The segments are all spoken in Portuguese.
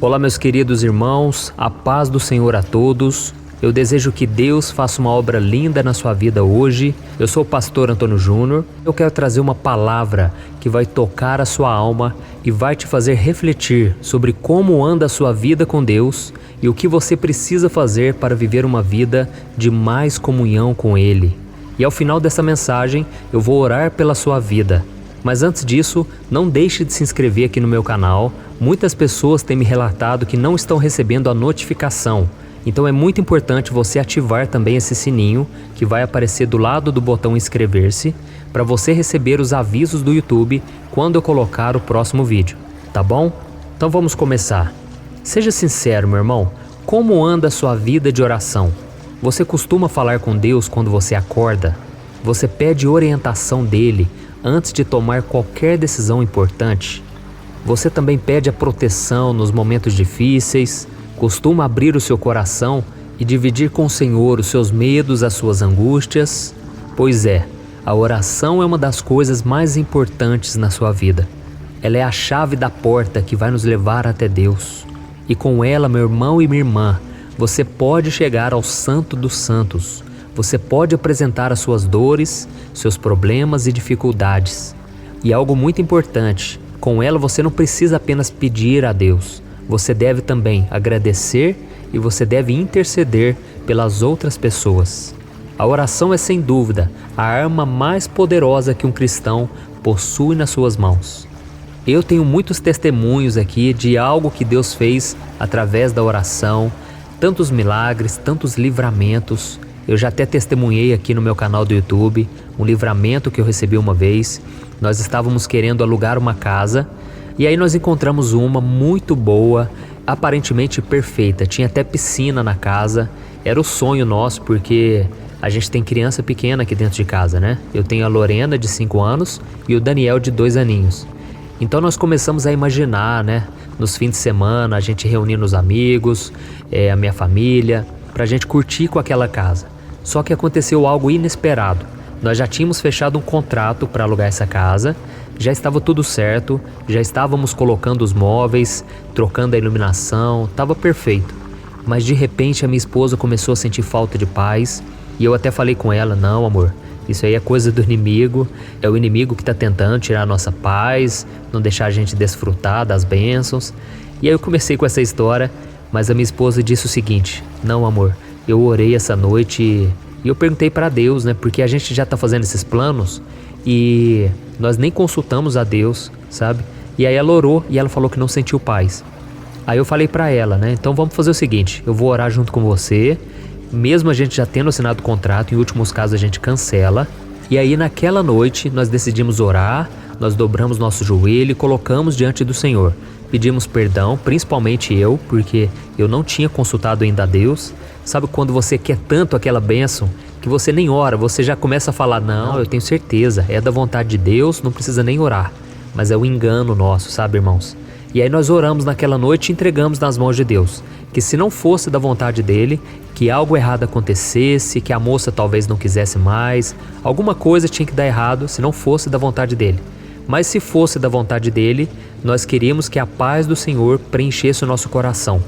Olá, meus queridos irmãos, a paz do Senhor a todos. Eu desejo que Deus faça uma obra linda na sua vida hoje. Eu sou o pastor Antônio Júnior. Eu quero trazer uma palavra que vai tocar a sua alma e vai te fazer refletir sobre como anda a sua vida com Deus e o que você precisa fazer para viver uma vida de mais comunhão com Ele. E ao final dessa mensagem, eu vou orar pela sua vida. Mas antes disso, não deixe de se inscrever aqui no meu canal. Muitas pessoas têm me relatado que não estão recebendo a notificação. Então é muito importante você ativar também esse sininho que vai aparecer do lado do botão inscrever-se para você receber os avisos do YouTube quando eu colocar o próximo vídeo, tá bom? Então vamos começar. Seja sincero, meu irmão, como anda a sua vida de oração? Você costuma falar com Deus quando você acorda? Você pede orientação dele antes de tomar qualquer decisão importante? Você também pede a proteção nos momentos difíceis? Costuma abrir o seu coração e dividir com o Senhor os seus medos, as suas angústias? Pois é, a oração é uma das coisas mais importantes na sua vida. Ela é a chave da porta que vai nos levar até Deus. E com ela, meu irmão e minha irmã, você pode chegar ao Santo dos Santos. Você pode apresentar as suas dores, seus problemas e dificuldades. E algo muito importante, com ela você não precisa apenas pedir a Deus. Você deve também agradecer e você deve interceder pelas outras pessoas. A oração é sem dúvida a arma mais poderosa que um cristão possui nas suas mãos. Eu tenho muitos testemunhos aqui de algo que Deus fez através da oração, tantos milagres, tantos livramentos. Eu já até testemunhei aqui no meu canal do YouTube um livramento que eu recebi uma vez. Nós estávamos querendo alugar uma casa e aí nós encontramos uma muito boa, aparentemente perfeita. Tinha até piscina na casa. Era o sonho nosso porque a gente tem criança pequena aqui dentro de casa, né? Eu tenho a Lorena de 5 anos e o Daniel de 2 aninhos. Então nós começamos a imaginar, né? Nos fins de semana a gente reunindo os amigos, a minha família, pra gente curtir com aquela casa. Só que aconteceu algo inesperado. Nós já tínhamos fechado um contrato para alugar essa casa, já estava tudo certo, já estávamos colocando os móveis, trocando a iluminação, estava perfeito. Mas de repente a minha esposa começou a sentir falta de paz e eu até falei com ela, não amor, isso aí é coisa do inimigo, é o inimigo que está tentando tirar a nossa paz, não deixar a gente desfrutar das bênçãos. E aí eu comecei com essa história, mas a minha esposa disse o seguinte, não amor, eu orei essa noite e eu perguntei para Deus, né? Porque a gente já tá fazendo esses planos e nós nem consultamos a Deus, sabe? E aí ela orou e ela falou que não sentiu paz. Aí eu falei para ela, né? Então vamos fazer o seguinte, eu vou orar junto com você, mesmo a gente já tendo assinado o contrato, em últimos casos a gente cancela. E aí naquela noite nós decidimos orar, nós dobramos nosso joelho e colocamos diante do Senhor. Pedimos perdão, principalmente eu, porque eu não tinha consultado ainda a Deus. Sabe quando você quer tanto aquela bênção que você nem ora, você já começa a falar, não, eu tenho certeza, é da vontade de Deus, não precisa nem orar. Mas é o engano nosso, sabe, irmãos? E aí nós oramos naquela noite e entregamos nas mãos de Deus. Que se não fosse da vontade dele, que algo errado acontecesse, que a moça talvez não quisesse mais, alguma coisa tinha que dar errado se não fosse da vontade dele. Mas se fosse da vontade dele, nós queríamos que a paz do Senhor preenchesse o nosso coração.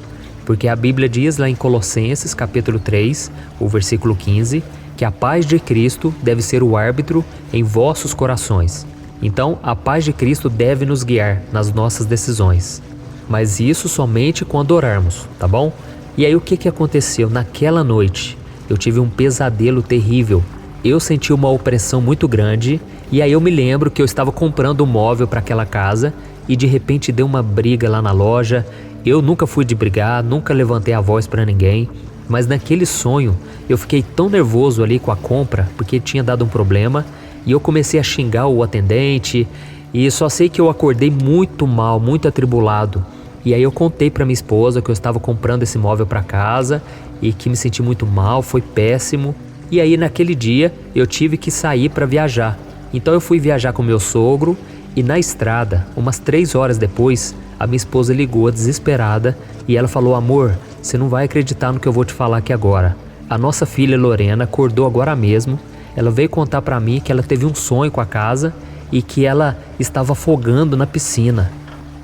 Porque a Bíblia diz lá em Colossenses capítulo 3, o versículo 15, que a paz de Cristo deve ser o árbitro em vossos corações. Então, a paz de Cristo deve nos guiar nas nossas decisões. Mas isso somente quando orarmos, tá bom? E aí o que aconteceu? Naquela noite, eu tive um pesadelo terrível. Eu senti uma opressão muito grande e aí eu me lembro que eu estava comprando um móvel para aquela casa e de repente deu uma briga lá na loja. Eu nunca fui de brigar, nunca levantei a voz para ninguém, mas naquele sonho eu fiquei tão nervoso ali com a compra porque tinha dado um problema e eu comecei a xingar o atendente e só sei que eu acordei muito mal, muito atribulado. E aí eu contei para minha esposa que eu estava comprando esse móvel para casa e que me senti muito mal, foi péssimo. E aí naquele dia eu tive que sair para viajar. Então eu fui viajar com meu sogro e na estrada, umas 3 horas depois, a minha esposa ligou desesperada e ela falou, amor, você não vai acreditar no que eu vou te falar aqui agora. A nossa filha Lorena acordou agora mesmo, ela veio contar para mim que ela teve um sonho com a casa e que ela estava afogando na piscina.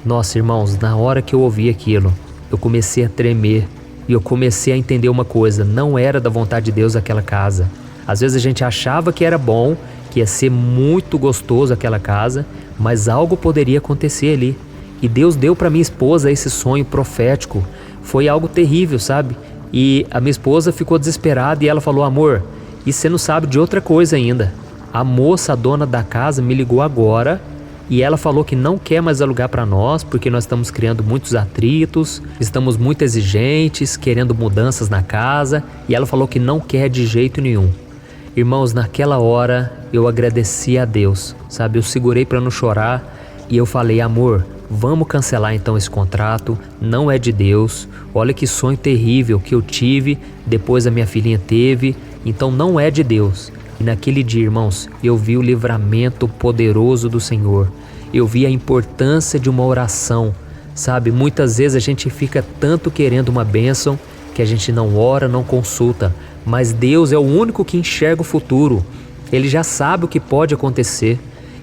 Nossa, irmãos, na hora que eu ouvi aquilo, eu comecei a tremer e eu comecei a entender uma coisa: não era da vontade de Deus aquela casa. Às vezes a gente achava que era bom, que ia ser muito gostoso aquela casa, mas algo poderia acontecer ali. E Deus deu para minha esposa esse sonho profético. Foi algo terrível, sabe? E a minha esposa ficou desesperada e ela falou: amor, e você não sabe de outra coisa ainda. A moça, a dona da casa, me ligou agora e ela falou que não quer mais alugar para nós porque nós estamos criando muitos atritos, estamos muito exigentes, querendo mudanças na casa, e ela falou que não quer de jeito nenhum. Irmãos, naquela hora eu agradeci a Deus, sabe? Eu segurei para não chorar e eu falei: amor, vamos cancelar então esse contrato, não é de Deus. Olha que sonho terrível que eu tive, depois a minha filhinha teve, então não é de Deus. E naquele dia, irmãos, eu vi o livramento poderoso do Senhor. Eu vi a importância de uma oração, sabe? Muitas vezes a gente fica tanto querendo uma bênção que a gente não ora, não consulta. Mas Deus é o único que enxerga o futuro. Ele já sabe o que pode acontecer.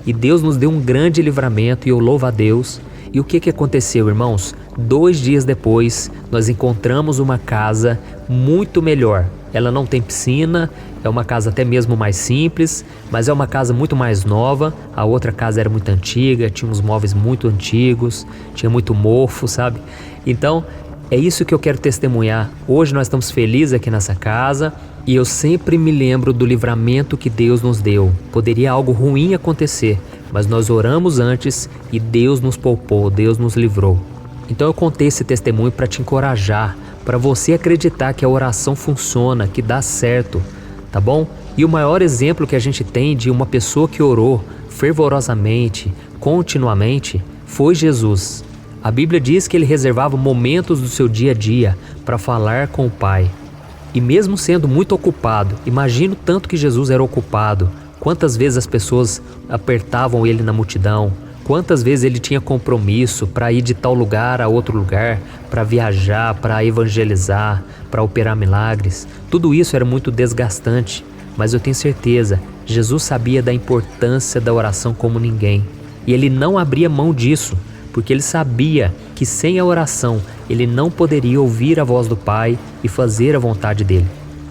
E Deus nos deu um grande livramento e eu louvo a Deus. E o que aconteceu, irmãos? 2 dias depois, nós encontramos uma casa muito melhor. Ela não tem piscina, é uma casa até mesmo mais simples, mas é uma casa muito mais nova. A outra casa era muito antiga, tinha uns móveis muito antigos, tinha muito mofo, sabe? Então, é isso que eu quero testemunhar. Hoje nós estamos felizes aqui nessa casa e eu sempre me lembro do livramento que Deus nos deu. Poderia algo ruim acontecer, mas nós oramos antes e Deus nos poupou, Deus nos livrou. Então eu contei esse testemunho para te encorajar, para você acreditar que a oração funciona, que dá certo, tá bom? E o maior exemplo que a gente tem de uma pessoa que orou fervorosamente, continuamente, foi Jesus. A Bíblia diz que ele reservava momentos do seu dia a dia para falar com o Pai. E mesmo sendo muito ocupado, imagina o tanto que Jesus era ocupado, quantas vezes as pessoas apertavam ele na multidão, quantas vezes ele tinha compromisso para ir de tal lugar a outro lugar, para viajar, para evangelizar, para operar milagres. Tudo isso era muito desgastante, mas eu tenho certeza, Jesus sabia da importância da oração como ninguém. E ele não abria mão disso, porque ele sabia que sem a oração ele não poderia ouvir a voz do Pai e fazer a vontade dele.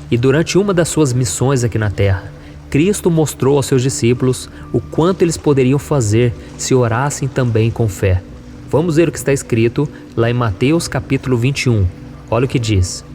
E durante uma das suas missões aqui na terra, Cristo mostrou aos seus discípulos o quanto eles poderiam fazer se orassem também com fé. Vamos ver o que está escrito lá em Mateus capítulo 21. Olha o que diz.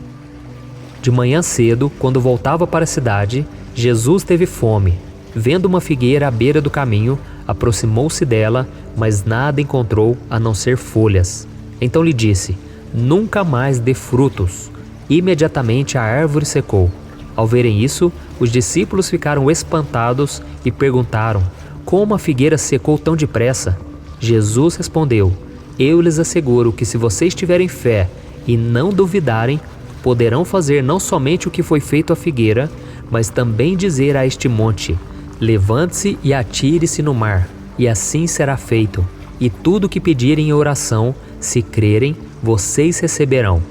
De manhã cedo, quando voltava para a cidade, Jesus teve fome. Vendo uma figueira à beira do caminho, aproximou-se dela, mas nada encontrou a não ser folhas. Então lhe disse: nunca mais dê frutos. Imediatamente a árvore secou. Ao verem isso, os discípulos ficaram espantados e perguntaram: como a figueira secou tão depressa? Jesus respondeu: eu lhes asseguro que se vocês tiverem fé e não duvidarem, poderão fazer não somente o que foi feito à figueira, mas também dizer a este monte: levante-se e atire-se no mar, e assim será feito. E tudo o que pedirem em oração, se crerem, vocês receberão.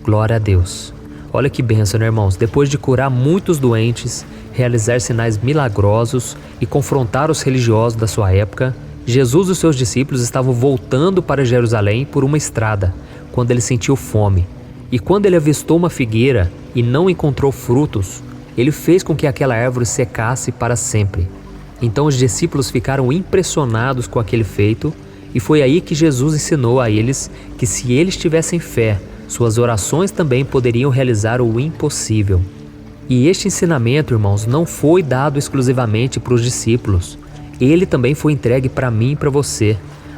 Glória a Deus. Olha que bênção, né, irmãos? Depois de curar muitos doentes, realizar sinais milagrosos e confrontar os religiosos da sua época, Jesus e os seus discípulos estavam voltando para Jerusalém por uma estrada, quando ele sentiu fome. E quando ele avistou uma figueira e não encontrou frutos, ele fez com que aquela árvore secasse para sempre. Então os discípulos ficaram impressionados com aquele feito, e foi aí que Jesus ensinou a eles que se eles tivessem fé, suas orações também poderiam realizar o impossível. E este ensinamento, irmãos, não foi dado exclusivamente para os discípulos. Ele também foi entregue para mim e para você.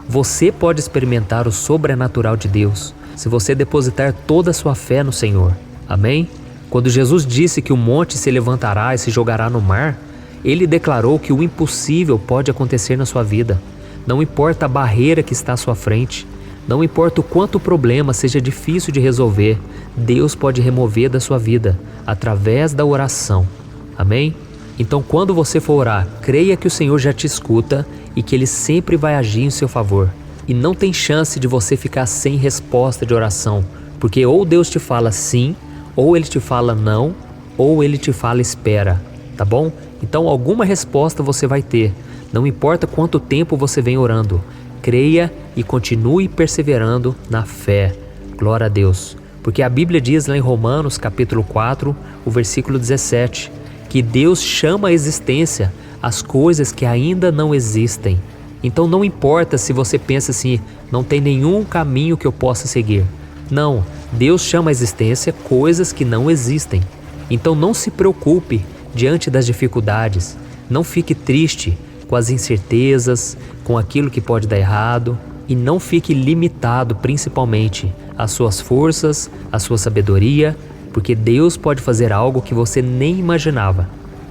Você pode experimentar o sobrenatural de Deus se você depositar toda a sua fé no Senhor. Amém? Quando Jesus disse que o monte se levantará e se jogará no mar, ele declarou que o impossível pode acontecer na sua vida. Não importa a barreira que está à sua frente, não importa o quanto o problema seja difícil de resolver, Deus pode remover da sua vida através da oração. Amém? Então, quando você for orar, creia que o Senhor já te escuta e que Ele sempre vai agir em seu favor. E não tem chance de você ficar sem resposta de oração, porque ou Deus te fala sim, ou Ele te fala não, ou Ele te fala espera, tá bom? Então alguma resposta você vai ter, não importa quanto tempo você vem orando. Creia e continue perseverando na fé. Glória a Deus. Porque a Bíblia diz lá em Romanos capítulo 4, o versículo 17, que Deus chama à existência as coisas que ainda não existem. Então não importa se você pensa assim, não tem nenhum caminho que eu possa seguir. Não, Deus chama à existência coisas que não existem. Então não se preocupe diante das dificuldades. Não fique triste com as incertezas, com aquilo que pode dar errado. E não fique limitado principalmente às suas forças, à sua sabedoria, porque Deus pode fazer algo que você nem imaginava.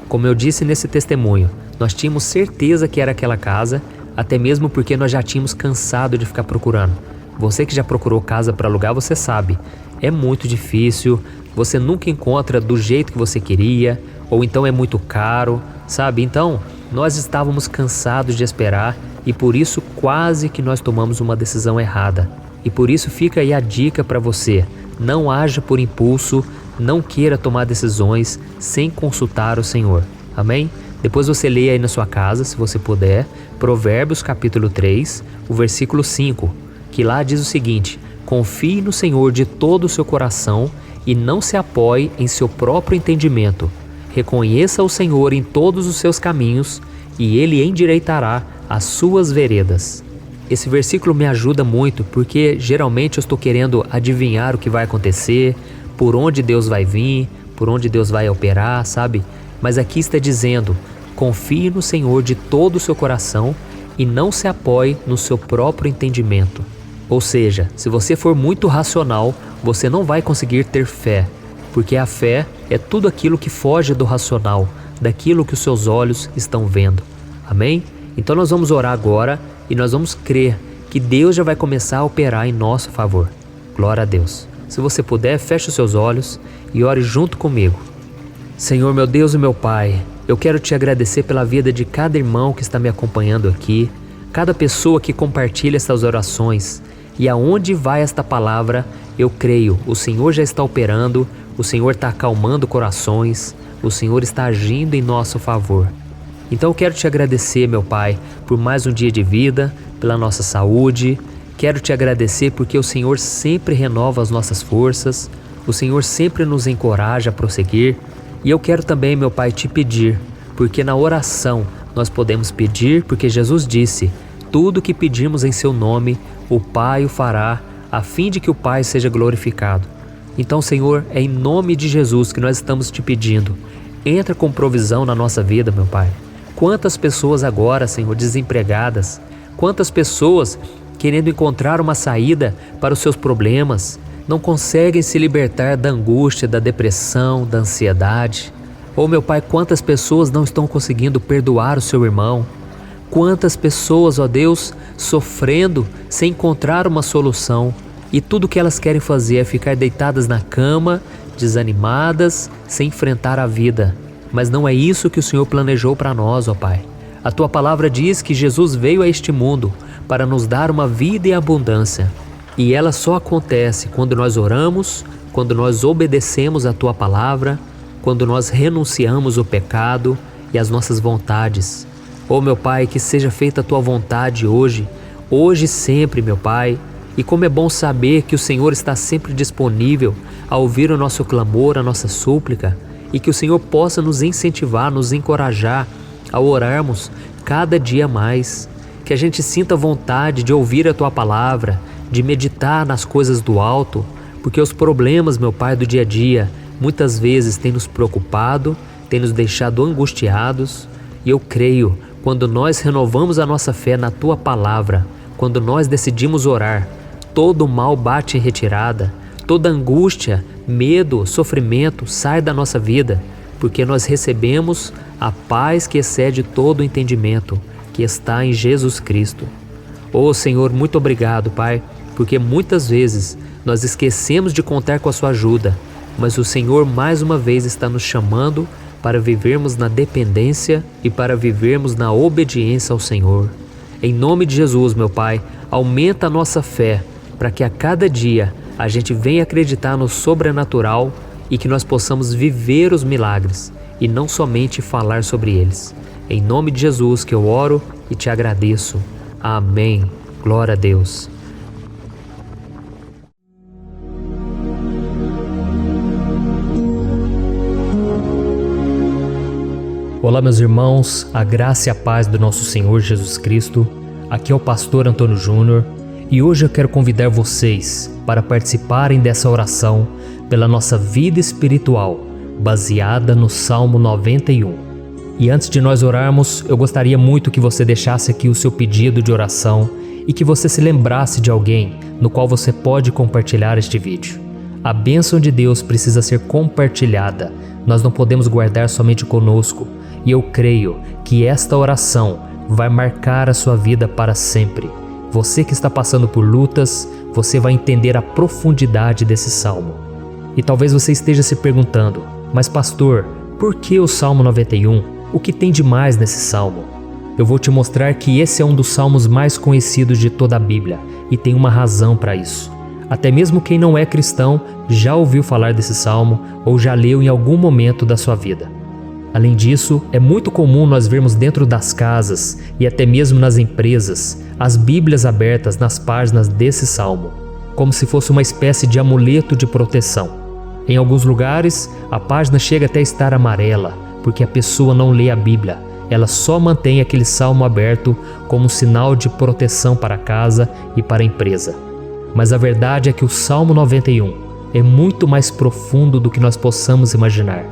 Como eu disse nesse testemunho, nós tínhamos certeza que era aquela casa, até mesmo porque nós já tínhamos cansado de ficar procurando. Você que já procurou casa para alugar, você sabe, é muito difícil, você nunca encontra do jeito que você queria, ou então é muito caro, sabe? Então, nós estávamos cansados de esperar e por isso quase que nós tomamos uma decisão errada. E por isso fica aí a dica para você, não haja por impulso, não queira tomar decisões sem consultar o Senhor. Amém? Depois você leia aí na sua casa, se você puder, Provérbios capítulo 3, o versículo 5, que lá diz o seguinte: confie no Senhor de todo o seu coração e não se apoie em seu próprio entendimento. Reconheça o Senhor em todos os seus caminhos e Ele endireitará as suas veredas. Esse versículo me ajuda muito porque geralmente eu estou querendo adivinhar o que vai acontecer, por onde Deus vai vir, por onde Deus vai operar, sabe? Mas aqui está dizendo, confie no Senhor de todo o seu coração e não se apoie no seu próprio entendimento. Ou seja, se você for muito racional, você não vai conseguir ter fé, porque a fé é tudo aquilo que foge do racional, daquilo que os seus olhos estão vendo. Amém? Então nós vamos orar agora e nós vamos crer que Deus já vai começar a operar em nosso favor. Glória a Deus. Se você puder, feche os seus olhos e ore junto comigo. Senhor, meu Deus e meu Pai, eu quero te agradecer pela vida de cada irmão que está me acompanhando aqui, cada pessoa que compartilha essas orações. E aonde vai esta palavra, eu creio, o Senhor já está operando, o Senhor está acalmando corações, o Senhor está agindo em nosso favor. Então eu quero te agradecer, meu Pai, por mais um dia de vida, pela nossa saúde. Quero te agradecer porque o Senhor sempre renova as nossas forças, o Senhor sempre nos encoraja a prosseguir. E eu quero também, meu Pai, te pedir, porque na oração nós podemos pedir, porque Jesus disse, tudo que pedirmos em seu nome, o Pai o fará, a fim de que o Pai seja glorificado. Então, Senhor, é em nome de Jesus que nós estamos te pedindo. Entra com provisão na nossa vida, meu Pai. Quantas pessoas agora, Senhor, desempregadas, quantas pessoas querendo encontrar uma saída para os seus problemas, não conseguem se libertar da angústia, da depressão, da ansiedade. Oh, meu Pai, quantas pessoas não estão conseguindo perdoar o seu irmão? Quantas pessoas, ó Deus, sofrendo sem encontrar uma solução e tudo que elas querem fazer é ficar deitadas na cama, desanimadas, sem enfrentar a vida. Mas não é isso que o Senhor planejou para nós, ó Pai. A Tua palavra diz que Jesus veio a este mundo para nos dar uma vida em abundância. E ela só acontece quando nós oramos, quando nós obedecemos a Tua palavra, quando nós renunciamos o pecado e as nossas vontades. Oh, meu Pai, que seja feita a Tua vontade hoje e sempre, meu Pai. E como é bom saber que o Senhor está sempre disponível a ouvir o nosso clamor, a nossa súplica, e que o Senhor possa nos incentivar, nos encorajar a orarmos cada dia mais. Que a gente sinta vontade de ouvir a Tua palavra, de meditar nas coisas do alto, porque os problemas, meu Pai, do dia a dia, muitas vezes têm nos preocupado, têm nos deixado angustiados. E eu creio, quando nós renovamos a nossa fé na Tua palavra, quando nós decidimos orar, todo o mal bate em retirada, toda angústia, medo, sofrimento sai da nossa vida, porque nós recebemos a paz que excede todo o entendimento, que está em Jesus Cristo. Oh Senhor, muito obrigado, Pai, porque muitas vezes nós esquecemos de contar com a Sua ajuda, mas o Senhor mais uma vez está nos chamando para vivermos na dependência e para vivermos na obediência ao Senhor. Em nome de Jesus, meu Pai, aumenta a nossa fé para que a cada dia a gente venha acreditar no sobrenatural e que nós possamos viver os milagres e não somente falar sobre eles. Em nome de Jesus que eu oro e te agradeço. Amém. Glória a Deus. Olá, meus irmãos, a graça e a paz do nosso Senhor Jesus Cristo. Aqui é o pastor Antônio Júnior e hoje eu quero convidar vocês para participarem dessa oração pela nossa vida espiritual, baseada no Salmo 91. E antes de nós orarmos, eu gostaria muito que você deixasse aqui o seu pedido de oração e que você se lembrasse de alguém no qual você pode compartilhar este vídeo. A bênção de Deus precisa ser compartilhada, nós não podemos guardar somente conosco. E eu creio que esta oração vai marcar a sua vida para sempre. Você que está passando por lutas, você vai entender a profundidade desse salmo. E talvez você esteja se perguntando, mas pastor, por que o Salmo 91? O que tem de mais nesse salmo? Eu vou te mostrar que esse é um dos salmos mais conhecidos de toda a Bíblia e tem uma razão para isso. Até mesmo quem não é cristão já ouviu falar desse salmo ou já leu em algum momento da sua vida. Além disso, é muito comum nós vermos dentro das casas e até mesmo nas empresas as Bíblias abertas nas páginas desse salmo, como se fosse uma espécie de amuleto de proteção. Em alguns lugares, a página chega até a estar amarela, porque a pessoa não lê a Bíblia, ela só mantém aquele salmo aberto como um sinal de proteção para a casa e para a empresa. Mas a verdade é que o Salmo 91 é muito mais profundo do que nós possamos imaginar.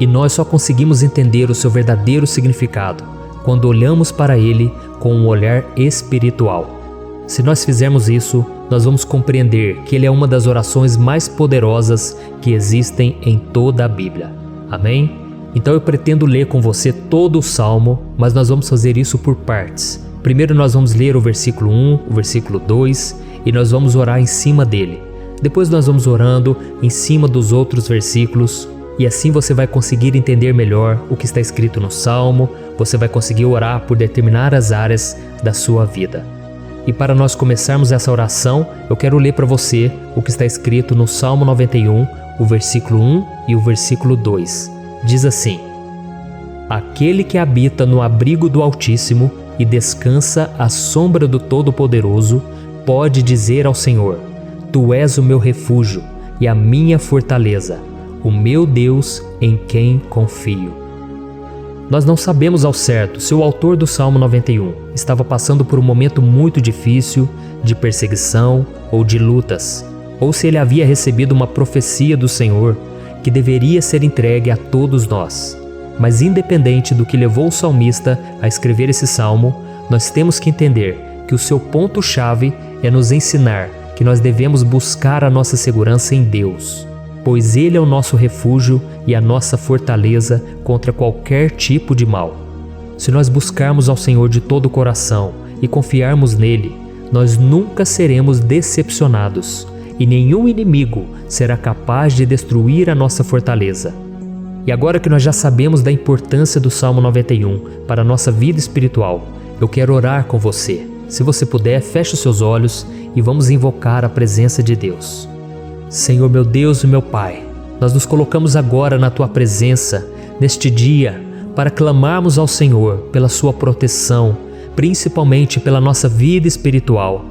E nós só conseguimos entender o seu verdadeiro significado quando olhamos para ele com um olhar espiritual. Se nós fizermos isso, nós vamos compreender que ele é uma das orações mais poderosas que existem em toda a Bíblia. Amém? Então eu pretendo ler com você todo o Salmo, mas nós vamos fazer isso por partes. Primeiro nós vamos ler o versículo 1, o versículo 2 e nós vamos orar em cima dele. Depois nós vamos orando em cima dos outros versículos. E assim você vai conseguir entender melhor o que está escrito no Salmo, você vai conseguir orar por determinadas áreas da sua vida. E para nós começarmos essa oração, eu quero ler para você o que está escrito no Salmo 91, o versículo 1 e o versículo 2. Diz assim: Aquele que habita no abrigo do Altíssimo e descansa à sombra do Todo-Poderoso, pode dizer ao Senhor: Tu és o meu refúgio e a minha fortaleza, o meu Deus em quem confio. Nós não sabemos ao certo se o autor do Salmo 91 estava passando por um momento muito difícil, de perseguição ou de lutas, ou se ele havia recebido uma profecia do Senhor que deveria ser entregue a todos nós. Mas independente do que levou o salmista a escrever esse salmo, nós temos que entender que o seu ponto-chave é nos ensinar que nós devemos buscar a nossa segurança em Deus, pois Ele é o nosso refúgio e a nossa fortaleza contra qualquer tipo de mal. Se nós buscarmos ao Senhor de todo o coração e confiarmos nele, nós nunca seremos decepcionados e nenhum inimigo será capaz de destruir a nossa fortaleza. E agora que nós já sabemos da importância do Salmo 91 para a nossa vida espiritual, eu quero orar com você. Se você puder, feche os seus olhos e vamos invocar a presença de Deus. Senhor meu Deus e meu Pai, nós nos colocamos agora na Tua presença, neste dia, para clamarmos ao Senhor pela Sua proteção, principalmente pela nossa vida espiritual.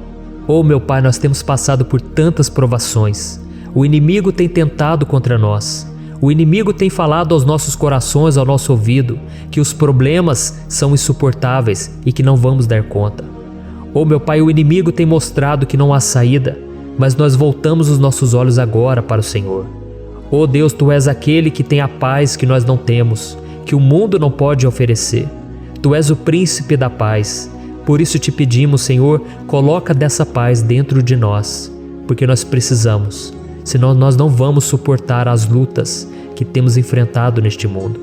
Oh meu Pai, nós temos passado por tantas provações, o inimigo tem tentado contra nós, o inimigo tem falado aos nossos corações, ao nosso ouvido, que os problemas são insuportáveis e que não vamos dar conta. Oh meu Pai, o inimigo tem mostrado que não há saída, mas nós voltamos os nossos olhos agora para o Senhor. Oh Deus, Tu és aquele que tem a paz que nós não temos, que o mundo não pode oferecer. Tu és o príncipe da paz. Por isso te pedimos, Senhor, coloca dessa paz dentro de nós, porque nós precisamos, senão nós não vamos suportar as lutas que temos enfrentado neste mundo.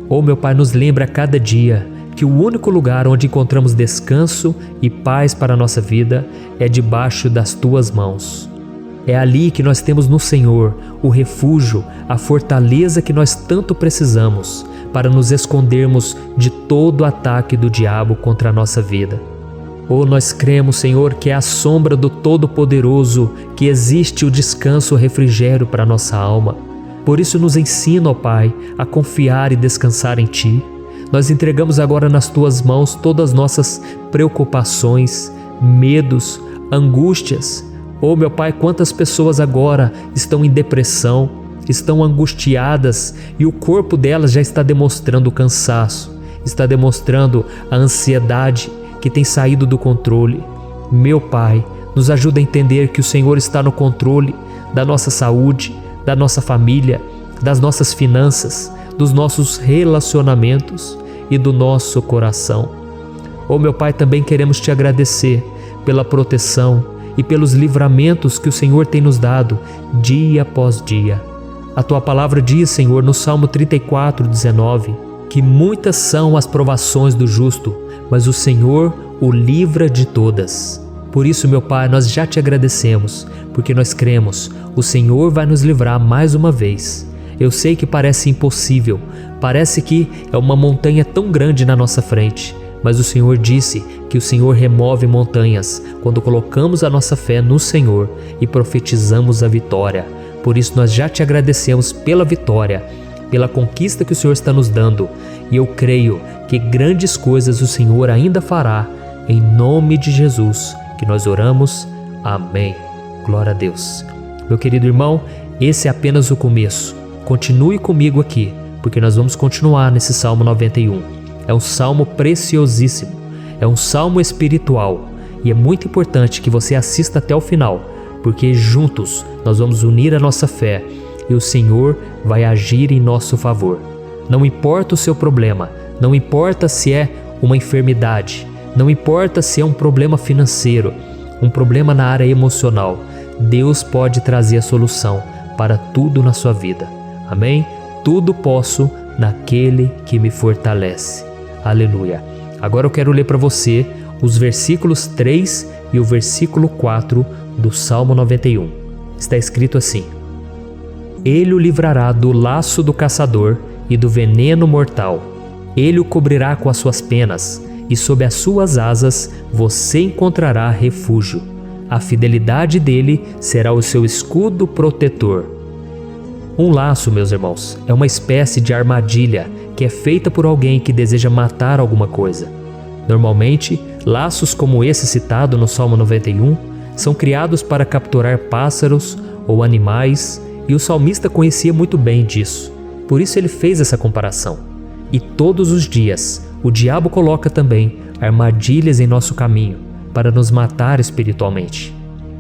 Oh meu Pai, nos lembra a cada dia que o único lugar onde encontramos descanso e paz para a nossa vida é debaixo das Tuas mãos. É ali que nós temos no Senhor o refúgio, a fortaleza que nós tanto precisamos para nos escondermos de todo ataque do diabo contra a nossa vida. Oh, nós cremos, Senhor, que é à sombra do Todo-Poderoso que existe o descanso, o refrigério para a nossa alma. Por isso nos ensina, ó Pai, a confiar e descansar em Ti. Nós entregamos agora nas Tuas mãos todas as nossas preocupações, medos, angústias. Oh meu Pai, quantas pessoas agora estão em depressão, estão angustiadas e o corpo delas já está demonstrando o cansaço, está demonstrando a ansiedade que tem saído do controle. Meu Pai, nos ajuda a entender que o Senhor está no controle da nossa saúde, da nossa família, das nossas finanças, dos nossos relacionamentos e do nosso coração. Meu Pai, também queremos Te agradecer pela proteção e pelos livramentos que o Senhor tem nos dado dia após dia. A Tua palavra diz, Senhor, no Salmo 34:19, que muitas são as provações do justo, mas o Senhor o livra de todas. Por isso, meu Pai, nós já Te agradecemos, porque nós cremos, o Senhor vai nos livrar mais uma vez. Eu sei que parece impossível, parece que é uma montanha tão grande na nossa frente, mas o Senhor disse que o Senhor remove montanhas quando colocamos a nossa fé no Senhor e profetizamos a vitória. Por isso nós já Te agradecemos pela vitória, pela conquista que o Senhor está nos dando, e eu creio que grandes coisas o Senhor ainda fará. Em nome de Jesus que nós oramos. Amém. Glória a Deus. Meu querido irmão, esse é apenas o começo. Continue comigo aqui, porque nós vamos continuar nesse Salmo 91. É um salmo preciosíssimo, é um salmo espiritual, e é muito importante que você assista até o final, porque juntos nós vamos unir a nossa fé e o Senhor vai agir em nosso favor. Não importa o seu problema, não importa se é uma enfermidade, não importa se é um problema financeiro, um problema na área emocional, Deus pode trazer a solução para tudo na sua vida. Amém? Tudo posso naquele que me fortalece. Aleluia. Agora eu quero ler para você os versículos 3 e o versículo 4 do Salmo 91. Está escrito assim: Ele o livrará do laço do caçador e do veneno mortal. Ele o cobrirá com as suas penas, e sob as suas asas você encontrará refúgio. A fidelidade dele será o seu escudo protetor. Um laço, meus irmãos, é uma espécie de armadilha que é feita por alguém que deseja matar alguma coisa. Normalmente, laços como esse citado no Salmo 91 são criados para capturar pássaros ou animais, e o salmista conhecia muito bem disso. Por isso ele fez essa comparação. E todos os dias, o diabo coloca também armadilhas em nosso caminho para nos matar espiritualmente.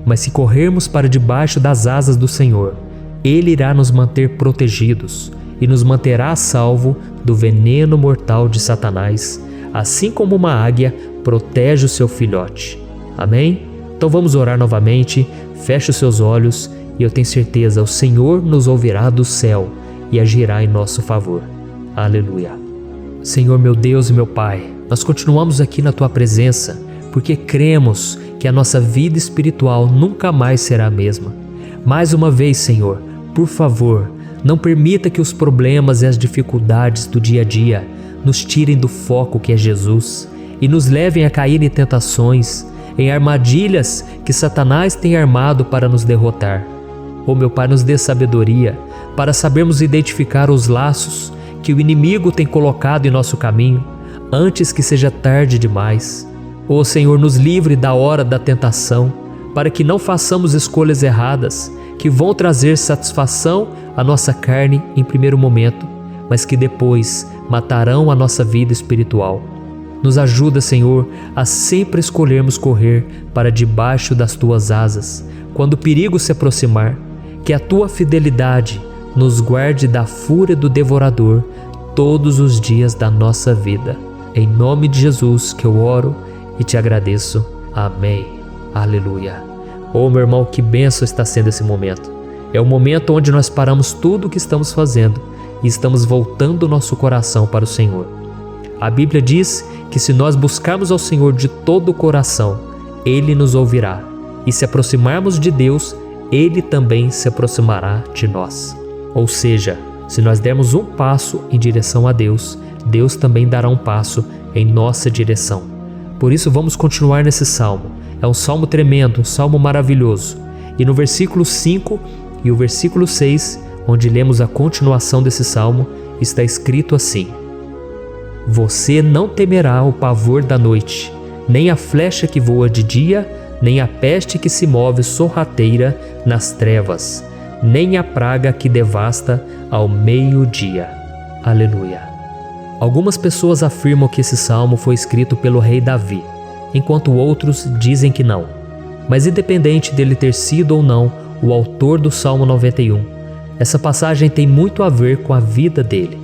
Mas se corrermos para debaixo das asas do Senhor, Ele irá nos manter protegidos e nos manterá a salvo do veneno mortal de Satanás, assim como uma águia protege o seu filhote. Amém? Então vamos orar novamente, feche os seus olhos e eu tenho certeza, o Senhor nos ouvirá do céu e agirá em nosso favor. Aleluia. Senhor meu Deus e meu Pai, nós continuamos aqui na Tua presença, porque cremos que a nossa vida espiritual nunca mais será a mesma. Mais uma vez, Senhor, por favor, não permita que os problemas e as dificuldades do dia a dia nos tirem do foco que é Jesus e nos levem a cair em tentações, em armadilhas que Satanás tem armado para nos derrotar. Meu Pai, nos dê sabedoria para sabermos identificar os laços que o inimigo tem colocado em nosso caminho antes que seja tarde demais. Senhor, nos livre da hora da tentação, para que não façamos escolhas erradas que vão trazer satisfação à nossa carne em primeiro momento, mas que depois matarão a nossa vida espiritual. Nos ajuda, Senhor, a sempre escolhermos correr para debaixo das Tuas asas, quando o perigo se aproximar, que a Tua fidelidade nos guarde da fúria do devorador todos os dias da nossa vida. Em nome de Jesus que eu oro e Te agradeço. Amém. Aleluia. Meu irmão, que bênção está sendo esse momento. É o momento onde nós paramos tudo o que estamos fazendo e estamos voltando o nosso coração para o Senhor. A Bíblia diz que se nós buscarmos ao Senhor de todo o coração, Ele nos ouvirá. E se aproximarmos de Deus, Ele também se aproximará de nós. Ou seja, se nós dermos um passo em direção a Deus, Deus também dará um passo em nossa direção. Por isso vamos continuar nesse salmo. É um salmo tremendo, um salmo maravilhoso. E no versículo 5 e o versículo 6, onde lemos a continuação desse salmo, está escrito assim: Você não temerá o pavor da noite, nem a flecha que voa de dia, nem a peste que se move sorrateira nas trevas. nem a praga que devasta ao meio-dia. Aleluia. Algumas pessoas afirmam que esse salmo foi escrito pelo rei Davi, enquanto outros dizem que não. Mas independente dele ter sido ou não o autor do Salmo 91, essa passagem tem muito a ver com a vida dele.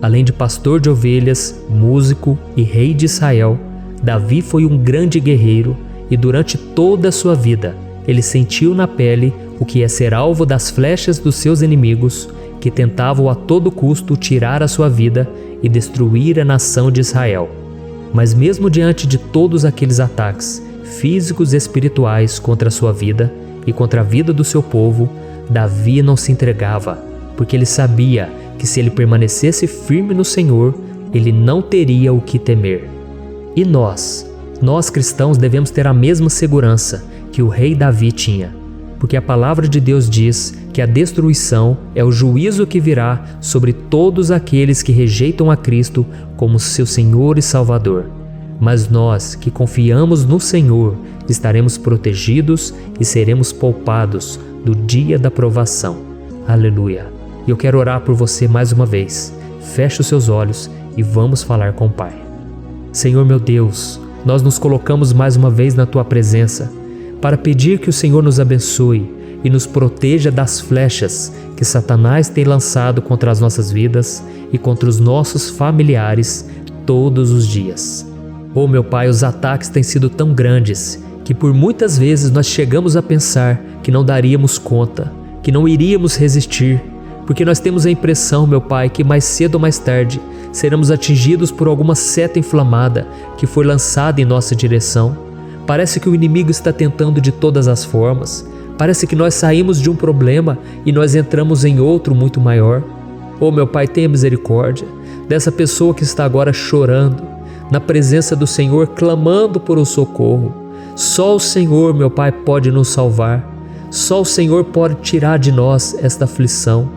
Além de pastor de ovelhas, músico e rei de Israel, Davi foi um grande guerreiro e durante toda a sua vida ele sentiu na pele o que é ser alvo das flechas dos seus inimigos que tentavam a todo custo tirar a sua vida e destruir a nação de Israel. Mas mesmo diante de todos aqueles ataques físicos e espirituais contra a sua vida e contra a vida do seu povo, Davi não se entregava, porque ele sabia que se ele permanecesse firme no Senhor, ele não teria o que temer. E nós cristãos devemos ter a mesma segurança que o rei Davi tinha, porque a palavra de Deus diz que a destruição é o juízo que virá sobre todos aqueles que rejeitam a Cristo como seu Senhor e Salvador. Mas nós que confiamos no Senhor estaremos protegidos e seremos poupados do dia da provação. Aleluia! E eu quero orar por você mais uma vez. Feche os seus olhos e vamos falar com o Pai. Senhor meu Deus, nós nos colocamos mais uma vez na Tua presença para pedir que o Senhor nos abençoe e nos proteja das flechas que Satanás tem lançado contra as nossas vidas e contra os nossos familiares todos os dias. Oh meu Pai, os ataques têm sido tão grandes que por muitas vezes nós chegamos a pensar que não daríamos conta, que não iríamos resistir, porque nós temos a impressão, meu Pai, que mais cedo ou mais tarde seremos atingidos por alguma seta inflamada que foi lançada em nossa direção. Parece que o inimigo está tentando de todas as formas. Parece que nós saímos de um problema e nós entramos em outro muito maior. Oh meu Pai, tenha misericórdia dessa pessoa que está agora chorando, na presença do Senhor, clamando por um socorro. Só o Senhor, meu Pai, pode nos salvar. Só o Senhor pode tirar de nós esta aflição.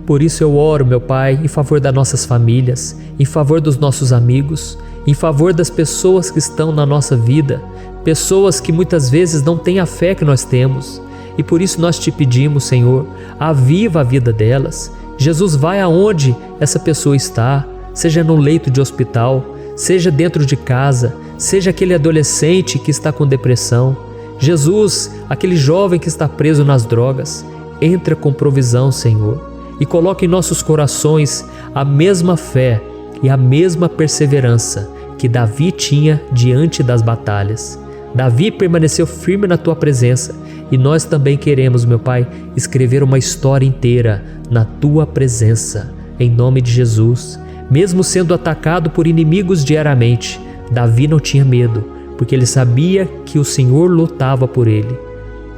Por isso eu oro, meu Pai, em favor das nossas famílias, em favor dos nossos amigos, em favor das pessoas que estão na nossa vida, pessoas que muitas vezes não têm a fé que nós temos. E por isso nós te pedimos, Senhor, aviva a vida delas. Jesus, vai aonde essa pessoa está, seja no leito de hospital, seja dentro de casa, seja aquele adolescente que está com depressão. Jesus, aquele jovem que está preso nas drogas, entra com provisão, Senhor, e coloca em nossos corações a mesma fé e a mesma perseverança que Davi tinha diante das batalhas. Davi permaneceu firme na Tua presença e nós também queremos, meu Pai, escrever uma história inteira na Tua presença, em nome de Jesus. Mesmo sendo atacado por inimigos diariamente, Davi não tinha medo, porque ele sabia que o Senhor lutava por ele.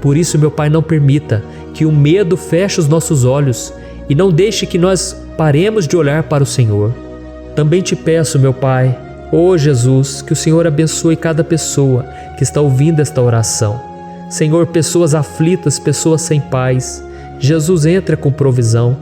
Por isso, meu Pai, não permita que o medo feche os nossos olhos e não deixe que nós paremos de olhar para o Senhor. Também te peço, meu Pai, ó Jesus, que o Senhor abençoe cada pessoa que está ouvindo esta oração. Senhor, pessoas aflitas, pessoas sem paz. Jesus, entra com provisão.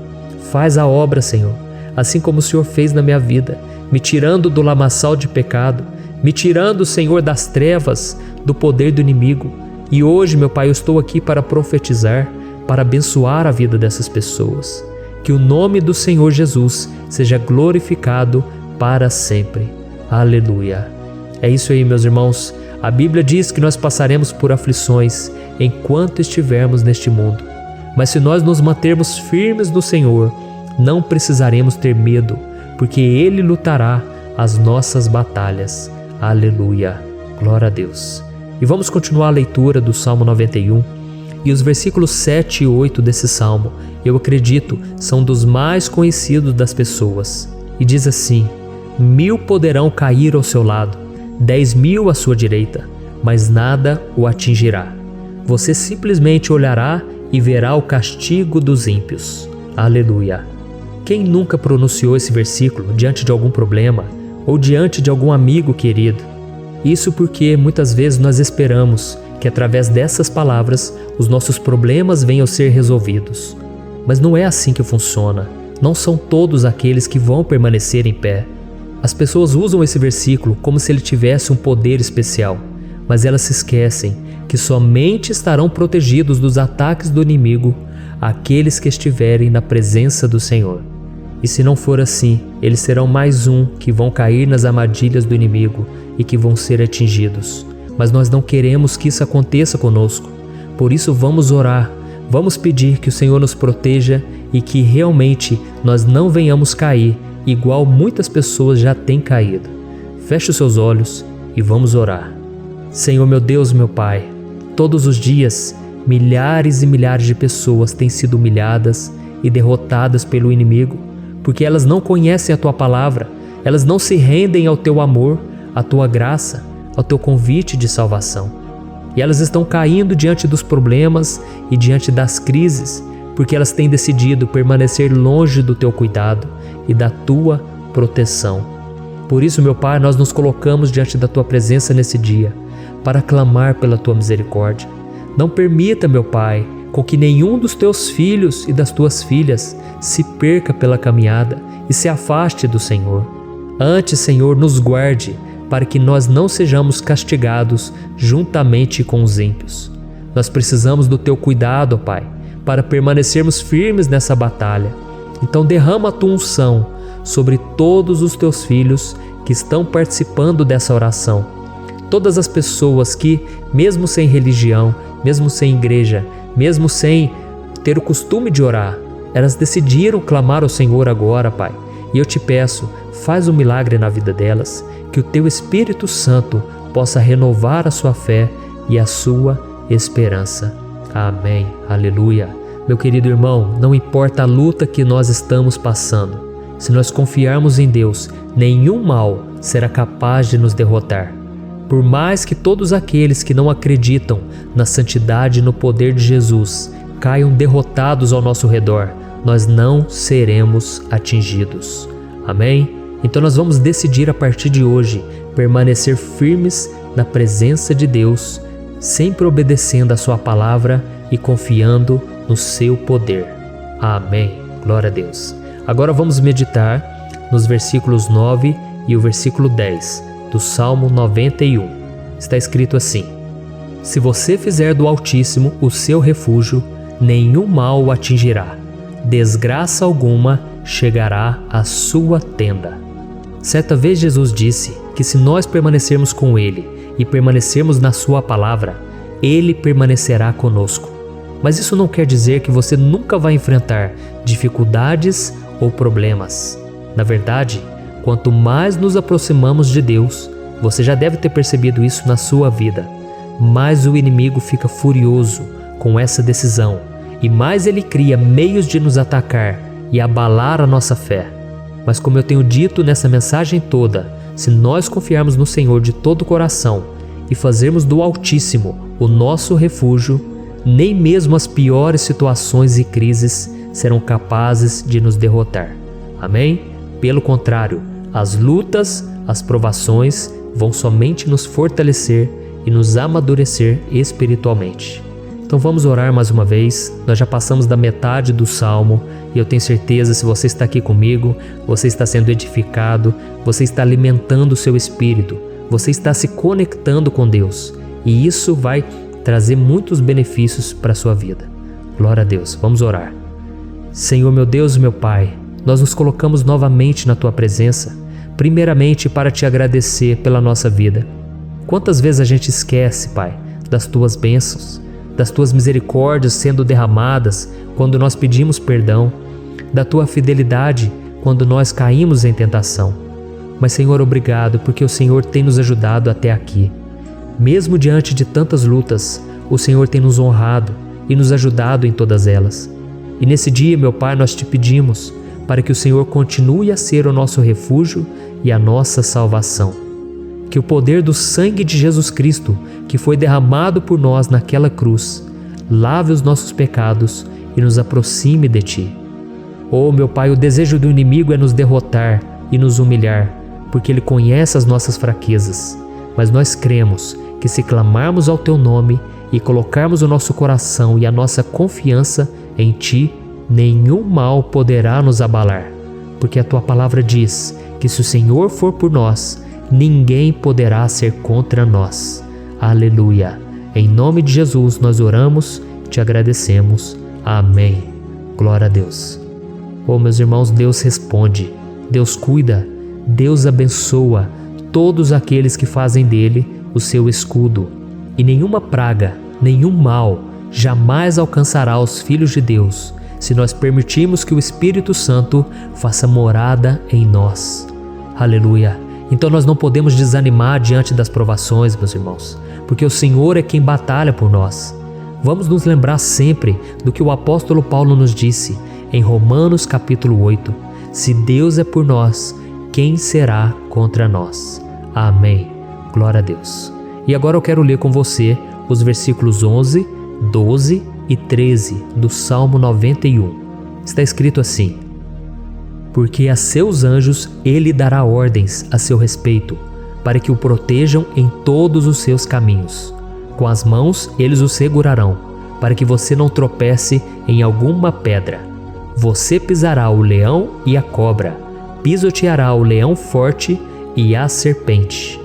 Faz a obra, Senhor, assim como o Senhor fez na minha vida, me tirando do lamaçal de pecado, me tirando, Senhor, das trevas, do poder do inimigo. E hoje, meu Pai, eu estou aqui para profetizar, para abençoar a vida dessas pessoas. Que o nome do Senhor Jesus seja glorificado para sempre. Aleluia. É isso aí, meus irmãos. A Bíblia diz que nós passaremos por aflições enquanto estivermos neste mundo. Mas se nós nos mantermos firmes no Senhor, não precisaremos ter medo, porque Ele lutará as nossas batalhas. Aleluia. Glória a Deus. E vamos continuar a leitura do Salmo 91. E os versículos 7 e 8 desse salmo, eu acredito, são dos mais conhecidos das pessoas. E diz assim: 1000 poderão cair ao seu lado, 10.000 à sua direita, mas nada o atingirá. Você simplesmente olhará e verá o castigo dos ímpios. Aleluia. Quem nunca pronunciou esse versículo diante de algum problema ou diante de algum amigo querido? Isso porque muitas vezes nós esperamos que através dessas palavras os nossos problemas venham a ser resolvidos. Mas não é assim que funciona. Não são todos aqueles que vão permanecer em pé. As pessoas usam esse versículo como se ele tivesse um poder especial, mas elas se esquecem que somente estarão protegidos dos ataques do inimigo àqueles que estiverem na presença do Senhor. E se não for assim, eles serão mais um que vão cair nas armadilhas do inimigo e que vão ser atingidos. Mas nós não queremos que isso aconteça conosco. Por isso vamos orar, vamos pedir que o Senhor nos proteja e que realmente nós não venhamos cair igual muitas pessoas já têm caído. Feche os seus olhos e vamos orar. Senhor meu Deus, meu Pai, todos os dias milhares e milhares de pessoas têm sido humilhadas e derrotadas pelo inimigo, porque elas não conhecem a Tua palavra, elas não se rendem ao Teu amor, à Tua graça, ao Teu convite de salvação. E elas estão caindo diante dos problemas e diante das crises, porque elas têm decidido permanecer longe do Teu cuidado e da Tua proteção. Por isso, meu Pai, nós nos colocamos diante da Tua presença nesse dia, para clamar pela Tua misericórdia. Não permita, meu Pai, com que nenhum dos Teus filhos e das Tuas filhas se perca pela caminhada e se afaste do Senhor. Antes, Senhor, nos guarde, para que nós não sejamos castigados juntamente com os ímpios. Nós precisamos do Teu cuidado, ó Pai, para permanecermos firmes nessa batalha. Então derrama a Tua unção sobre todos os Teus filhos que estão participando dessa oração. Todas as pessoas que, mesmo sem religião, mesmo sem igreja, mesmo sem ter o costume de orar, elas decidiram clamar ao Senhor agora, Pai. E eu te peço, faz um milagre na vida delas, que o Teu Espírito Santo possa renovar a sua fé e a sua esperança. Amém. Aleluia. Meu querido irmão, não importa a luta que nós estamos passando, se nós confiarmos em Deus, nenhum mal será capaz de nos derrotar. Por mais que todos aqueles que não acreditam na santidade e no poder de Jesus caiam derrotados ao nosso redor, nós não seremos atingidos. Amém? Então nós vamos decidir a partir de hoje permanecer firmes na presença de Deus, sempre obedecendo a Sua palavra e confiando no Seu poder. Amém. Glória a Deus. Agora vamos meditar nos versículos 9 e o versículo 10 do Salmo 91. Está escrito assim: Se você fizer do Altíssimo o seu refúgio, nenhum mal o atingirá, desgraça alguma chegará à sua tenda. Certa vez Jesus disse que se nós permanecermos com Ele e permanecermos na Sua palavra, Ele permanecerá conosco. Mas isso não quer dizer que você nunca vai enfrentar dificuldades ou problemas. Na verdade, quanto mais nos aproximamos de Deus, você já deve ter percebido isso na sua vida, mais o inimigo fica furioso com essa decisão e mais ele cria meios de nos atacar e abalar a nossa fé. Mas como eu tenho dito nessa mensagem toda, se nós confiarmos no Senhor de todo o coração e fazermos do Altíssimo o nosso refúgio, nem mesmo as piores situações e crises serão capazes de nos derrotar. Amém? Pelo contrário, as lutas, as provações vão somente nos fortalecer e nos amadurecer espiritualmente. Então vamos orar mais uma vez. Nós já passamos da metade do Salmo e eu tenho certeza, se você está aqui comigo, você está sendo edificado, você está alimentando o seu espírito, você está se conectando com Deus e isso vai trazer muitos benefícios para a sua vida. Glória a Deus. Vamos orar. Senhor meu Deus e meu Pai, nós nos colocamos novamente na Tua presença, primeiramente para Te agradecer pela nossa vida. Quantas vezes a gente esquece, Pai, das Tuas bênçãos, das Tuas misericórdias sendo derramadas quando nós pedimos perdão, da Tua fidelidade quando nós caímos em tentação. Mas, Senhor, obrigado, porque o Senhor tem nos ajudado até aqui. Mesmo diante de tantas lutas, o Senhor tem nos honrado e nos ajudado em todas elas. E nesse dia, meu Pai, nós Te pedimos para que o Senhor continue a ser o nosso refúgio e a nossa salvação. Que o poder do sangue de Jesus Cristo, que foi derramado por nós naquela cruz, lave os nossos pecados e nos aproxime de Ti. Oh, meu Pai, o desejo do inimigo é nos derrotar e nos humilhar, porque ele conhece as nossas fraquezas. Mas nós cremos que se clamarmos ao Teu nome e colocarmos o nosso coração e a nossa confiança em Ti, nenhum mal poderá nos abalar, porque a Tua palavra diz que se o Senhor for por nós, ninguém poderá ser contra nós. Aleluia! Em nome de Jesus nós oramos, Te agradecemos. Amém. Glória a Deus. Oh, meus irmãos, Deus responde, Deus cuida, Deus abençoa todos aqueles que fazem dele o seu escudo. E nenhuma praga, nenhum mal jamais alcançará os filhos de Deus, se nós permitirmos que o Espírito Santo faça morada em nós. Aleluia! Então nós não podemos desanimar diante das provações, meus irmãos, porque o Senhor é quem batalha por nós. Vamos nos lembrar sempre do que o apóstolo Paulo nos disse em Romanos capítulo 8. Se Deus é por nós, quem será contra nós? Amém. Glória a Deus. E agora eu quero ler com você os versículos 11, 12 e 13 do Salmo 91. Está escrito assim: porque a seus anjos ele dará ordens a seu respeito, para que o protejam em todos os seus caminhos. Com as mãos eles o segurarão, para que você não tropece em alguma pedra. Você pisará o leão e a cobra, pisoteará o leão forte e a serpente.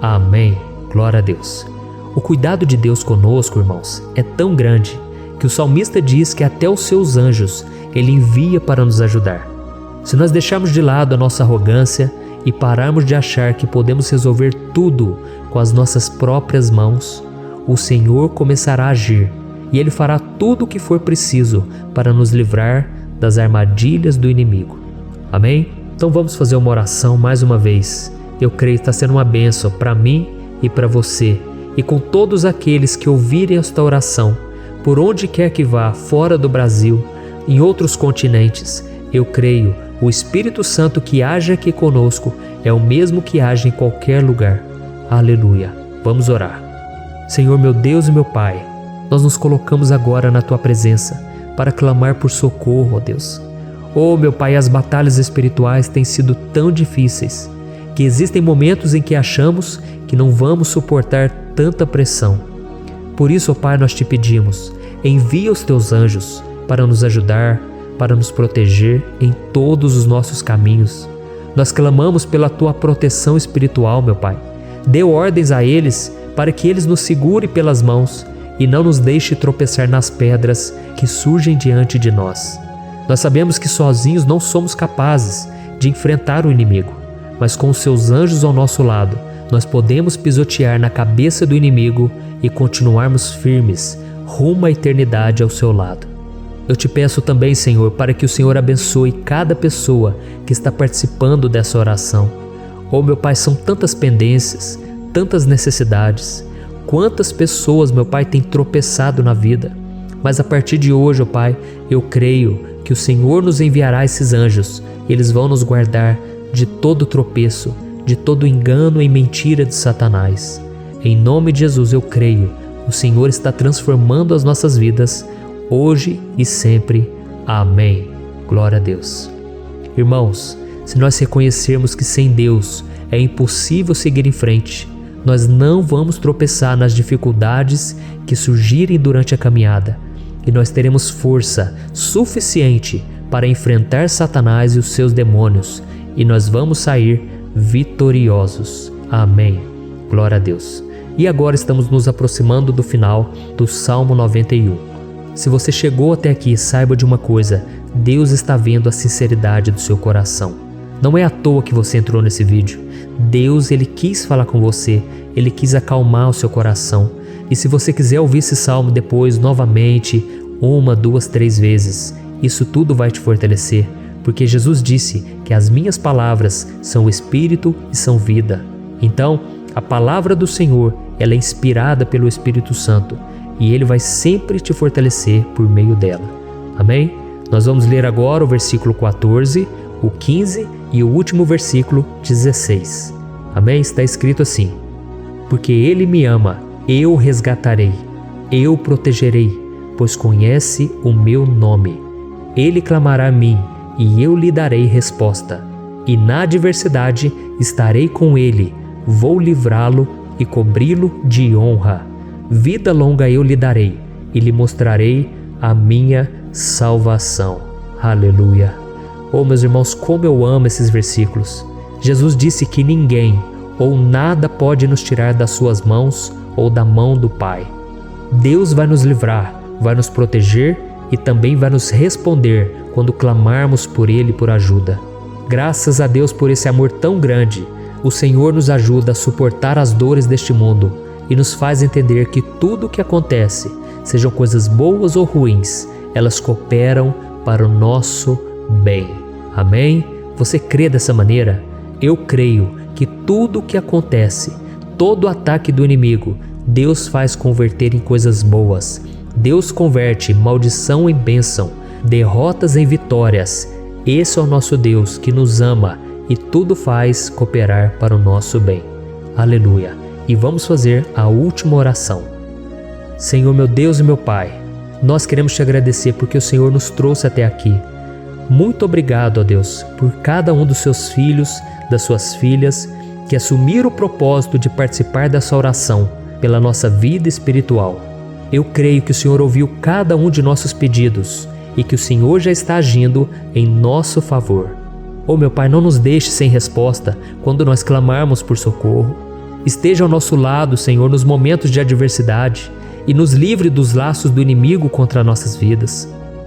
Amém. Glória a Deus. O cuidado de Deus conosco, irmãos, é tão grande que o salmista diz que até os seus anjos ele envia para nos ajudar. Se nós deixarmos de lado a nossa arrogância e pararmos de achar que podemos resolver tudo com as nossas próprias mãos, o Senhor começará a agir e Ele fará tudo o que for preciso para nos livrar das armadilhas do inimigo. Amém? Então vamos fazer uma oração mais uma vez. Eu creio que está sendo uma bênção para mim e para você, e com todos aqueles que ouvirem esta oração, por onde quer que vá, fora do Brasil, em outros continentes. Eu creio, o Espírito Santo que age aqui conosco é o mesmo que age em qualquer lugar. Aleluia. Vamos orar. Senhor, meu Deus e meu Pai, nós nos colocamos agora na Tua presença para clamar por socorro, ó Deus. Oh, meu Pai, as batalhas espirituais têm sido tão difíceis que existem momentos em que achamos que não vamos suportar tanta pressão. Por isso, ó Pai, nós te pedimos, envia os Teus anjos para nos ajudar, para nos proteger em todos os nossos caminhos. Nós clamamos pela Tua proteção espiritual, meu Pai. Dê ordens a eles para que eles nos segurem pelas mãos e não nos deixe tropeçar nas pedras que surgem diante de nós. Nós sabemos que sozinhos não somos capazes de enfrentar o inimigo, mas com os Seus anjos ao nosso lado, nós podemos pisotear na cabeça do inimigo e continuarmos firmes rumo à eternidade ao Seu lado. Eu te peço também, Senhor, para que o Senhor abençoe cada pessoa que está participando dessa oração. Oh, meu Pai, são tantas pendências, tantas necessidades. Quantas pessoas, meu Pai, têm tropeçado na vida. Mas a partir de hoje, oh Pai, eu creio que o Senhor nos enviará esses anjos e eles vão nos guardar de todo tropeço, de todo engano e mentira de Satanás. Em nome de Jesus eu creio, o Senhor está transformando as nossas vidas, hoje e sempre. Amém. Glória a Deus. Irmãos, se nós reconhecermos que sem Deus é impossível seguir em frente, nós não vamos tropeçar nas dificuldades que surgirem durante a caminhada, e nós teremos força suficiente para enfrentar Satanás e os seus demônios, e nós vamos sair vitoriosos. Amém. Glória a Deus. E agora estamos nos aproximando do final do Salmo 91. Se você chegou até aqui, saiba de uma coisa: Deus está vendo a sinceridade do seu coração. Não é à toa que você entrou nesse vídeo. Deus, Ele quis falar com você, Ele quis acalmar o seu coração. E se você quiser ouvir esse salmo depois, novamente, 1, 2, 3 vezes, isso tudo vai te fortalecer, porque Jesus disse que as minhas palavras são espírito e são vida. Então, a palavra do Senhor, ela é inspirada pelo Espírito Santo, e Ele vai sempre te fortalecer por meio dela. Amém? Nós vamos ler agora o versículo 14, o 15 e o último versículo 16. Amém? Está escrito assim: porque Ele me ama, eu o resgatarei, eu o protegerei, pois conhece o meu nome. Ele clamará a mim, e eu lhe darei resposta. E na adversidade estarei com ele, vou livrá-lo e cobri-lo de honra. Vida longa eu lhe darei, e lhe mostrarei a minha salvação. Aleluia. Oh, meus irmãos, como eu amo esses versículos. Jesus disse que ninguém ou nada pode nos tirar das suas mãos ou da mão do Pai. Deus vai nos livrar, vai nos proteger e também vai nos responder quando clamarmos por Ele por ajuda. Graças a Deus por esse amor tão grande, o Senhor nos ajuda a suportar as dores deste mundo e nos faz entender que tudo o que acontece, sejam coisas boas ou ruins, elas cooperam para o nosso bem. Amém? Você crê dessa maneira? Eu creio que tudo o que acontece, todo ataque do inimigo, Deus faz converter em coisas boas. Deus converte maldição em bênção, derrotas em vitórias. Esse é o nosso Deus que nos ama e tudo faz cooperar para o nosso bem. Aleluia! E vamos fazer a última oração. Senhor, meu Deus e meu Pai, nós queremos te agradecer porque o Senhor nos trouxe até aqui. Muito obrigado, ó Deus, por cada um dos seus filhos, das suas filhas, que assumiram o propósito de participar dessa oração pela nossa vida espiritual. Eu creio que o Senhor ouviu cada um de nossos pedidos e que o Senhor já está agindo em nosso favor. Oh, meu Pai, não nos deixe sem resposta quando nós clamarmos por socorro. Esteja ao nosso lado, Senhor, nos momentos de adversidade e nos livre dos laços do inimigo contra nossas vidas.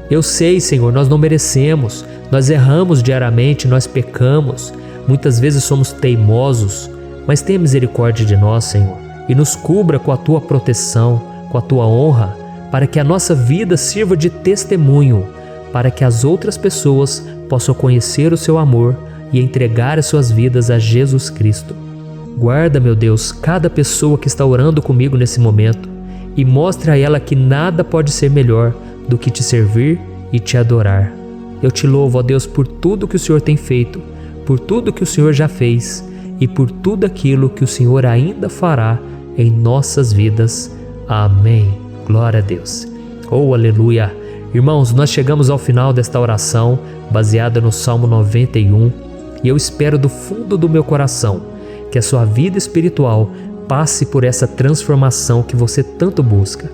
Eu sei, Senhor, nós não merecemos, nós erramos diariamente, nós pecamos, muitas vezes somos teimosos, mas tenha misericórdia de nós, Senhor, e nos cubra com a Tua proteção, com a Tua honra, para que a nossa vida sirva de testemunho, para que as outras pessoas possam conhecer o Seu amor e entregar as suas vidas a Jesus Cristo. Guarda, meu Deus, cada pessoa que está orando comigo nesse momento e mostre a ela que nada pode ser melhor do que te servir e te adorar. Eu te louvo, ó Deus, por tudo que o Senhor tem feito, por tudo que o Senhor já fez e por tudo aquilo que o Senhor ainda fará em nossas vidas. Amém. Glória a Deus. Oh, aleluia. Irmãos, nós chegamos ao final desta oração baseada no Salmo 91 e eu espero do fundo do meu coração que a sua vida espiritual passe por essa transformação que você tanto busca.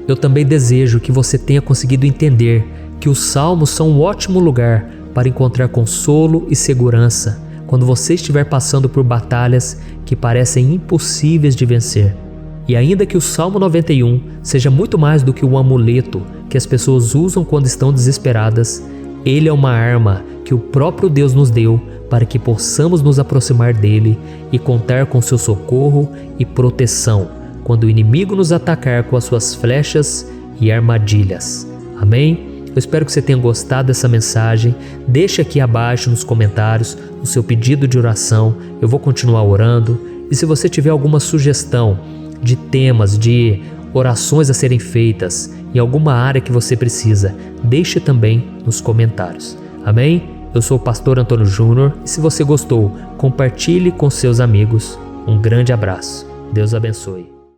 Eu também desejo que você tenha conseguido entender que os salmos são um ótimo lugar para encontrar consolo e segurança quando você estiver passando por batalhas que parecem impossíveis de vencer. E ainda que o Salmo 91 seja muito mais do que um amuleto que as pessoas usam quando estão desesperadas, ele é uma arma que o próprio Deus nos deu para que possamos nos aproximar dele e contar com seu socorro e proteção quando o inimigo nos atacar com as suas flechas e armadilhas. Amém? Eu espero que você tenha gostado dessa mensagem. Deixe aqui abaixo nos comentários o seu pedido de oração. Eu vou continuar orando. E se você tiver alguma sugestão de temas, de orações a serem feitas em alguma área que você precisa, deixe também nos comentários. Amém? Eu sou o pastor Antônio Júnior e se você gostou, compartilhe com seus amigos. Um grande abraço. Deus abençoe.